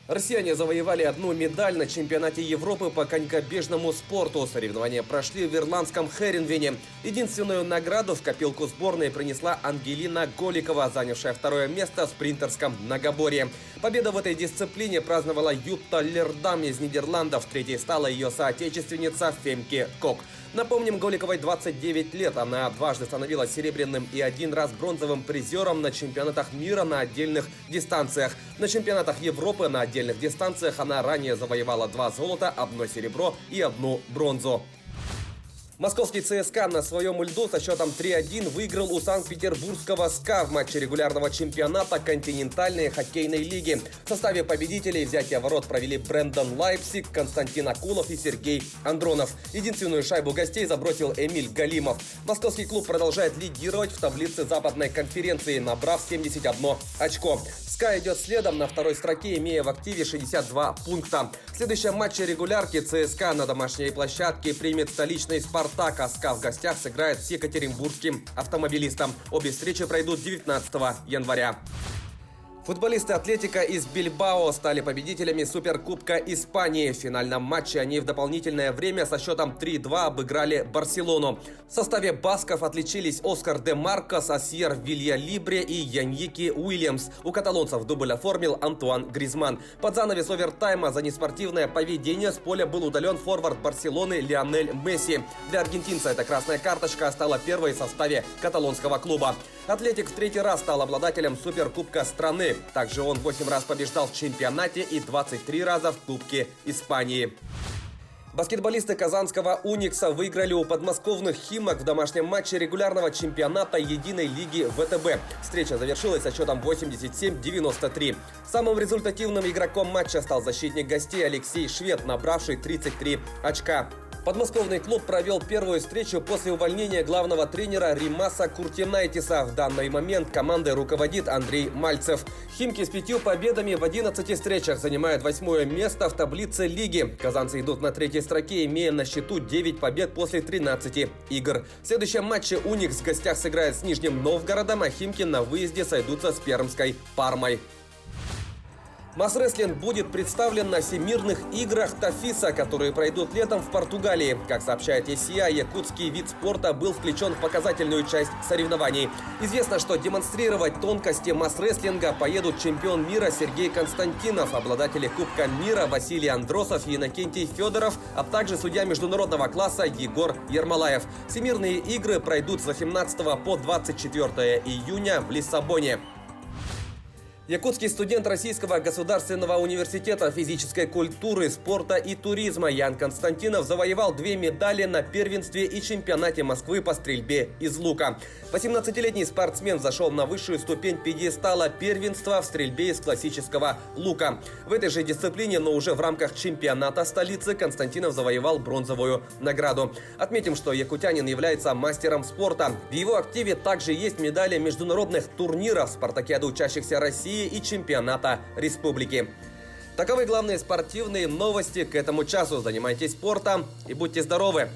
Россияне завоевали одну медаль на чемпионате Европы по конькобежному спорту. Соревнования прошли в ирландском Херенвене. Единственную награду в копилку сборной принесла Ангелина Голикова, занявшая второе место в спринтерском многоборье. Победу в этой дисциплине праздновала Ютта Лердам из Нидерландов. Третьей стала ее соотечественница Фемке Кок. Напомним, Голиковой 29 лет. Она дважды становилась серебряным и один раз бронзовым призером на чемпионатах мира на отдельных дистанциях. На чемпионатах Европы на отдельных дистанциях она ранее завоевала 2 золота, 1 серебро и 1 бронзу. Московский ЦСКА на своем льду со счетом 3-1 выиграл у Санкт-Петербургского СКА в матче регулярного чемпионата континентальной хоккейной лиги. В составе победителей взятие ворот провели Брэндон Лайпсик, Константин Акулов и Сергей Андронов. Единственную шайбу гостей забросил Эмиль Галимов. Московский клуб продолжает лидировать в таблице Западной конференции, набрав 71 очко. СКА идет следом на второй строке, имея в активе 62 пункта. В следующем матче регулярки ЦСКА на домашней площадке примет столичный «Спартак», а СКА в гостях сыграет с екатеринбургским «Автомобилистом». Обе встречи пройдут 19 января. Футболисты «Атлетико» из Бильбао стали победителями Суперкубка Испании. В финальном матче они в дополнительное время со счетом 3-2 обыграли Барселону. В составе басков отличились Оскар де Маркос, Асьер Вильялибре и Яньики Уильямс. У каталонцев дубль оформил Антуан Гризман. Под занавес овертайма за неспортивное поведение с поля был удален форвард Барселоны Лионель Месси. Для аргентинца эта красная карточка стала первой в составе каталонского клуба. «Атлетик» в 3-й раз стал обладателем Суперкубка страны. Также он 8 раз побеждал в чемпионате и 23 раза в Кубке Испании. Баскетболисты казанского «Уникса» выиграли у подмосковных «Химок» в домашнем матче регулярного чемпионата единой лиги ВТБ. Встреча завершилась со счетом 87-93. Самым результативным игроком матча стал защитник гостей Алексей Швед, набравший 33 очка. Подмосковный клуб провел первую встречу после увольнения главного тренера Римаса Куртинайтиса. В данный момент командой руководит Андрей Мальцев. «Химки» с 5 победами в 11 встречах занимают 8 место в таблице лиги. Казанцы идут на 3-й строке, имея на счету 9 побед после 13 игр. В следующем матче «Уникс» в гостях сыграет с Нижним Новгородом, а «Химки» на выезде сойдутся с пермской «Пармой». Масс-рестлинг будет представлен на Всемирных играх Тафиса, которые пройдут летом в Португалии. Как сообщает ЕСИА, якутский вид спорта был включен в показательную часть соревнований. Известно, что демонстрировать тонкости масс-рестлинга поедут чемпион мира Сергей Константинов, обладатели Кубка мира Василий Андросов и Иннокентий Федоров, а также судья международного класса Егор Ермолаев. Всемирные игры пройдут с 18 по 24 июня в Лиссабоне. Якутский студент Российского государственного университета физической культуры, спорта и туризма Ян Константинов завоевал 2 медали на первенстве и чемпионате Москвы по стрельбе из лука. 18-летний спортсмен зашел на высшую ступень пьедестала первенства в стрельбе из классического лука. В этой же дисциплине, но уже в рамках чемпионата столицы, Константинов завоевал бронзовую награду. Отметим, что якутянин является мастером спорта. В его активе также есть медали международных турниров, спартакиады учащихся России и чемпионата республики. Таковы главные спортивные новости к этому часу. Занимайтесь спортом и будьте здоровы!